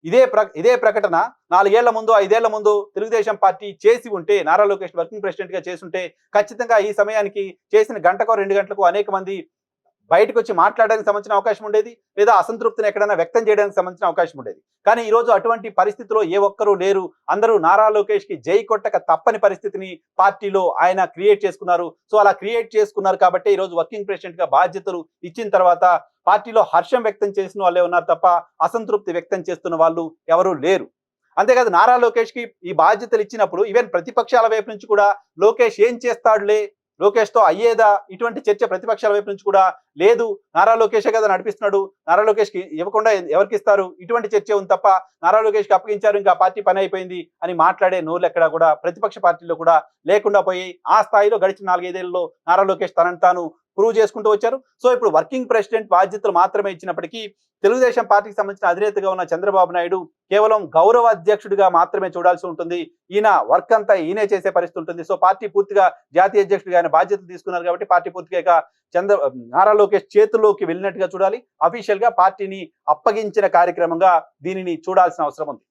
ఇదే ప్రకటన 4 ఏళ్ల ముందు, 5 ఏళ్ల ముందు తెలుగుదేశం పార్టీ చేసి ఉంటే, నారా లోకేష్ వర్కింగ్ ప్రెసిడెంట్‌గా చేసుంటే, ఖచ్చితంగా ఈ సమయానికి చేసిన గంటకో, 2 గంటలకో అనేక మంది బయటకొచ్చి మాట్లాడడానికి సంబంధించిన అవకాశం ఉండేది. లేదా అసంతృప్తిని ఎక్కడైనా వ్యక్తం చేయడానికి సంబంధించిన అవకాశం ఉండేది. కానీ ఈరోజు అటువంటి పరిస్థితిలో ఏ ఒక్కరు లేరు. అందరూ నారా లోకేష్‌కి జై కొట్టక తప్పని పరిస్థితిని పార్టీలో ఆయన క్రియేట్ చేసుకున్నారు. సో, అలా క్రియేట్ చేసుకున్నారు కాబట్టే ఈరోజు వర్కింగ్ ప్రెసిడెంట్‌గా బాధ్యతలు ఇచ్చిన తర్వాత పార్టీలో హర్షం వ్యక్తం చేసిన వాళ్ళే ఉన్నారు తప్ప, అసంతృప్తి వ్యక్తం చేస్తున్న వాళ్ళు ఎవరు లేరు. అంతేకాదు నారా లోకేష్‌కి ఈ బాధ్యతలు ఇచ్చినప్పుడు ఈవెన్ ప్రతిపక్షాల వైపు నుంచి కూడా లోకేష్ ఏం చేస్తాడులే, లోకేష్‌తో అయ్యేదా, ఇటువంటి చర్చ ప్రతిపక్షాల వైపు నుంచి కూడా లేదు. నారా లోకేషే కదా నడిపిస్తున్నాడు. నారా లోకేష్‌కి ఇవ్వకుండా ఎవరికిస్తారు? ఇటువంటి చర్చే ఉంది తప్ప, నారా లోకేష్‌కి అప్పగించారు, ఇంకా పార్టీ పని అయిపోయింది అని మాట్లాడే నోర్లెక్కడా కూడా ప్రతిపక్ష పార్టీల్లో కూడా లేకుండా పోయాయి. ఆ స్థాయిలో గడిచిన 4, 5 ఏళ్లలో నారా లోకేష్ తనను తాను ప్రూవ్ చేసుకుంటూ వచ్చారు. సో, ఇప్పుడు వర్కింగ్ ప్రెసిడెంట్ బాధ్యతలు మాత్రమే ఇచ్చినప్పటికీ తెలుగుదేశం పార్టీకి సంబంధించిన అధినేతగా ఉన్న చంద్రబాబు నాయుడు కేవలం గౌరవ అధ్యక్షుడిగా మాత్రమే చూడాల్సి ఉంటుంది. ఈయన వర్క్ అంతా ఈయనే చేసే పరిస్థితి ఉంటుంది. సో, పార్టీ పూర్తిగా జాతీయ అధ్యక్షుడిగా ఆయన బాధ్యతలు తీసుకున్నారు కాబట్టి పార్టీ పూర్తిగా ఇక నారా లోకేష్ చేతుల్లోకి వెళ్ళినట్టుగా చూడాలి. అఫీషియల్ గా పార్టీని అప్పగించిన కార్యక్రమంగా దీనిని చూడాల్సిన అవసరం ఉంది.